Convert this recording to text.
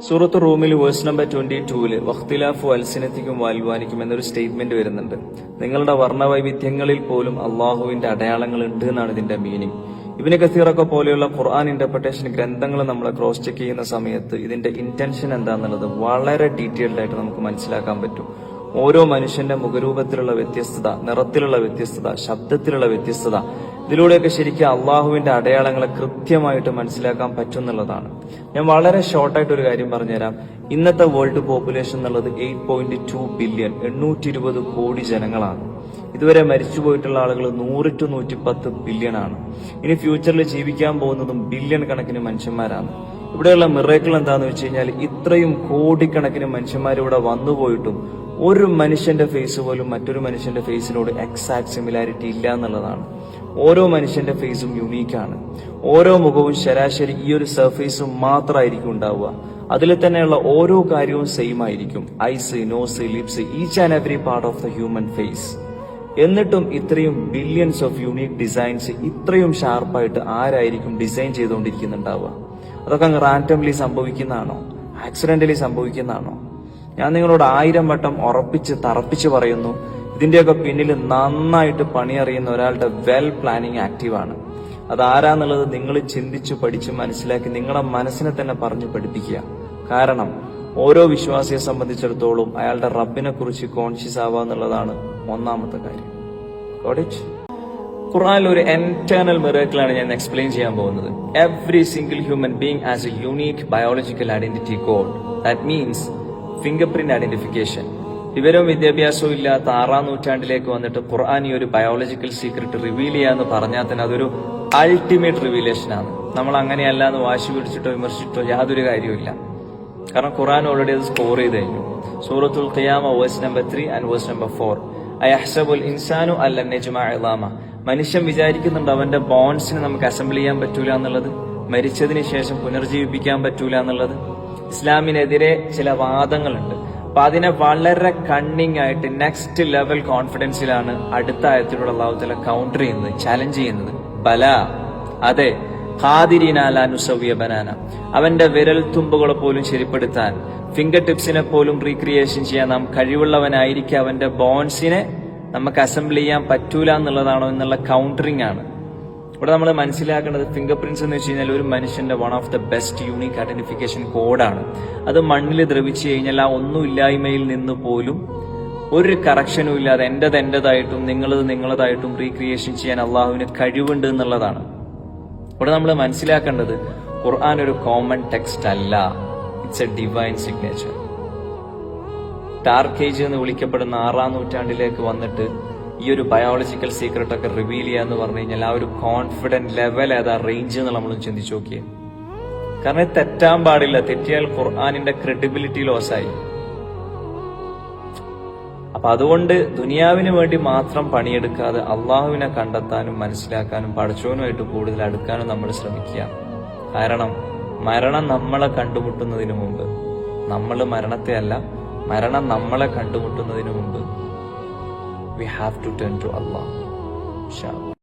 സൂറത്ത് റൂമിൽ verse number 22 വഖ്തിലാഫു അൽസിനത്തിക്കും വാൽവാനിക്കും എന്നൊരു statement വരുന്നുണ്ട്. നിങ്ങളുടെ വർണ്ണവൈവിധ്യങ്ങളിൽ പോലും അള്ളാഹുവിന്റെ അടയാളങ്ങൾ ഉണ്ട് എന്നാണ് ഇതിന്റെ മീനിങ്. ഇബ്നു കസീറൊക്കെ പോലെയുള്ള ഖുർആൻ ഇന്റർപ്രിട്ടേഷൻ ഗ്രന്ഥങ്ങൾ നമ്മൾ ക്രോസ് ചെക്ക് ചെയ്യുന്ന സമയത്ത് ഇതിന്റെ ഇന്റൻഷൻ എന്താണെന്നുള്ളത് വളരെ ഡീറ്റെയിൽഡ് ആയിട്ട് നമുക്ക് മനസ്സിലാക്കാൻ പറ്റും. ഓരോ മനുഷ്യന്റെ മുഖരൂപത്തിലുള്ള വ്യത്യസ്തത, നിറത്തിലുള്ള വ്യത്യസ്തത, ശബ്ദത്തിലുള്ള വ്യത്യസ്തത, ഇതിലൂടെയൊക്കെ ശരിക്കും അള്ളാഹുവിന്റെ അടയാളങ്ങളെ കൃത്യമായിട്ട് മനസ്സിലാക്കാൻ പറ്റുന്നുള്ളതാണ്. ഞാൻ വളരെ ഷോർട്ടായിട്ട് ഒരു കാര്യം പറഞ്ഞുതരാം. ഇന്നത്തെ വേൾഡ് പോപ്പുലേഷൻ എന്നുള്ളത് 8.2 ബില്യൺ 820 കോടി ജനങ്ങളാണ്. ഇതുവരെ മരിച്ചുപോയിട്ടുള്ള ആളുകൾ 100 to 110 ബില്യൺ ആണ്. ഇനി ഫ്യൂച്ചറിൽ ജീവിക്കാൻ പോകുന്നതും ബില്യൺ കണക്കിന് മനുഷ്യന്മാരാണ്. ഇവിടെയുള്ള മിറേക്കിൾ എന്താന്ന് വെച്ച് കഴിഞ്ഞാൽ ഇത്രയും കോടിക്കണക്കിന് മനുഷ്യന്മാർ ഇവിടെ വന്നുപോയിട്ടും ഒരു മനുഷ്യന്റെ ഫേസ് പോലും മറ്റൊരു മനുഷ്യന്റെ ഫേസിനോട് എക്സാക്ട് സിമിലാരിറ്റി ഇല്ല എന്നുള്ളതാണ്. ഓരോ മനുഷ്യന്റെ ഫേസും യുണീക്കാണ്. ഓരോ മുഖവും ശരാശരി ഈ ഒരു സർഫേസും മാത്രമായിരിക്കും ഉണ്ടാവുക. അതിൽ തന്നെയുള്ള ഓരോ കാര്യവും സെയിം ആയിരിക്കും. Eyes, nose, lips, each and every part of the human face. എന്നിട്ടും ഇത്രയും ബില്യൺസ് ഓഫ് യൂണീക് ഡിസൈൻസ് ഇത്രയും ഷാർപ്പായിട്ട് ആരായിരിക്കും ഡിസൈൻ ചെയ്തുകൊണ്ടിരിക്കുന്നുണ്ടാവുക? അതൊക്കെ അങ്ങ് റാൻഡംലി സംഭവിക്കുന്നതാണോ? ആക്സിഡന്റലി സംഭവിക്കുന്നതാണോ? ഞാൻ നിങ്ങളോട് 1000 വട്ടം ഉറപ്പിച്ച് തറപ്പിച്ച് പറയുന്നു, ഇതിന്റെയൊക്കെ പിന്നിൽ നന്നായിട്ട് പണിയറിയുന്ന ഒരാളുടെ വെൽ പ്ലാനിങ് ആക്റ്റീവാണ്. അതാരാന്നുള്ളത് നിങ്ങൾ ചിന്തിച്ചു പഠിച്ച് മനസ്സിലാക്കി നിങ്ങളുടെ മനസ്സിനെ തന്നെ പറഞ്ഞു പഠിപ്പിക്കുക. കാരണം ഓരോ വിശ്വാസിയെ സംബന്ധിച്ചിടത്തോളം അയാളുടെ റബ്ബിനെ കുറിച്ച് കോൺഷ്യസ് ആവുക എന്നുള്ളതാണ് ഒന്നാമത്തെ കാര്യം. ഖുർആനിൽ ഒരു ഇന്റേണൽ മിറക്കിളാണ് ഞാൻ എക്സ്പ്ലെയിൻ ചെയ്യാൻ പോകുന്നത്. Every single human being as A unique biological identity code. That means finger print identification. വിവരവും വിദ്യാഭ്യാസവും ഇല്ലാത്ത 6ാം നൂറ്റാണ്ടിലേക്ക് വന്നിട്ട് ഖുർആൻ ഈ ഒരു ബയോളജിക്കൽ സീക്രട്ട് റിവീൽ ചെയ്യാന്ന് പറഞ്ഞാൽ തന്നെ അതൊരു അൾട്ടിമേറ്റ് റിവീലേഷനാണ്. നമ്മൾ അങ്ങനെയല്ല എന്ന് വാശി പിടിച്ചിട്ടോ വിമർശിച്ചിട്ടോ യാതൊരു കാര്യമില്ല. കാരണം ഖുർആൻ ഓൾറെഡി അത് സ്കോർ ചെയ്ത് കഴിഞ്ഞു. സൂറത്തുൽ ഖിയാമ verse number 3 and verse number 4. അയഹ്സബുൽ ഇൻസാനു അല്ലൻ നജ്മഅ ഇളാമ. മനുഷ്യൻ വിചാരിക്കുന്നുണ്ട് അവന്റെ ബോൺസിനെ നമുക്ക് അസംബിൾ ചെയ്യാൻ പറ്റൂല എന്നുള്ളത്, മരിച്ചതിന് ശേഷം പുനർജീവിപ്പിക്കാൻ പറ്റൂല എന്നുള്ളത്. ഇസ്ലാമിനെതിരെ ചില വാദങ്ങളുണ്ട്. അപ്പൊ അതിനെ വളരെ കണ്ണിങ് ആയിട്ട് നെക്സ്റ്റ് ലെവൽ കോൺഫിഡൻസിലാണ് അടുത്ത ആയത്തിലൂടെ അല്ലാഹു തആല കൗണ്ടർ ചെയ്യുന്നത്, ചലഞ്ച് ചെയ്യുന്നത്. ബല, അതെ, ഖാദിരീനാലുസവ്യ ബനാന, അവന്റെ വിരൽ തുമ്പുകളെ പോലും ശരിപ്പെടുത്താൻ, ഫിംഗർ ടിപ്സിനെ പോലും റീക്രിയേഷൻ ചെയ്യാൻ നാം കഴിവുള്ളവനായിരിക്കും. അവന്റെ ബോൺസിനെ നമുക്ക് അസംബിൾ ചെയ്യാൻ പറ്റൂല എന്നുള്ളതാണോ എന്നുള്ള കൗണ്ടറിംഗ് ആണ്. ഇവിടെ നമ്മൾ മനസ്സിലാക്കേണ്ടത് ഫിംഗർ പ്രിന്റ്സ് എന്ന് വെച്ച് കഴിഞ്ഞാൽ ഒരു മനുഷ്യന്റെ one of the best unique identification കോഡാണ്. അത് മണ്ണിൽ ദ്രവിച്ചു കഴിഞ്ഞാൽ ആ ഒന്നുമില്ലായ്മയിൽ നിന്ന് പോലും ഒരു കറക്ഷനും ഇല്ലാതെ എന്റേതായിട്ടും നിങ്ങളതായിട്ടും റീക്രിയേഷൻ ചെയ്യാൻ അള്ളാഹുവിന് കഴിവുണ്ട് എന്നുള്ളതാണ്. ഇവിടെ നമ്മൾ മനസ്സിലാക്കേണ്ടത് ഖുർആൻ ഒരു കോമൺ ടെക്സ്റ്റ് അല്ല, it's A divine signature. Dark age എന്ന് വിളിക്കപ്പെടുന്ന 6ാം നൂറ്റാണ്ടിലേക്ക് വന്നിട്ട് ഈ ഒരു ബയോളജിക്കൽ സീക്രട്ട് ഒക്കെ റിവീൽ ചെയ്യാന്ന് പറഞ്ഞു കഴിഞ്ഞാൽ ആ ഒരു കോൺഫിഡന്റ് ലെവൽ ഏതാ റേഞ്ച് എന്ന് നമ്മൾ ചിന്തിച്ചു നോക്കിയേ. കാരണം തെറ്റാൻ പാടില്ല. തെറ്റിയാൽ ഖുർആനിന്റെ ക്രെഡിബിലിറ്റി ലോസായി. അപ്പൊ അതുകൊണ്ട് ദുനിയാവിന് വേണ്ടി മാത്രം പണിയെടുക്കാതെ അള്ളാഹുവിനെ കണ്ടെത്താനും മനസ്സിലാക്കാനും പടച്ചവനുമായിട്ട് കൂടുതൽ അടുക്കാനും നമ്മൾ ശ്രമിക്കുക. കാരണം മരണം നമ്മളെ കണ്ടുമുട്ടുന്നതിന് മുമ്പ്, നമ്മൾ മരണത്തെ അല്ല, മരണം നമ്മളെ കണ്ടുമുട്ടുന്നതിന് മുമ്പ് we have to turn to Allah. Inshallah.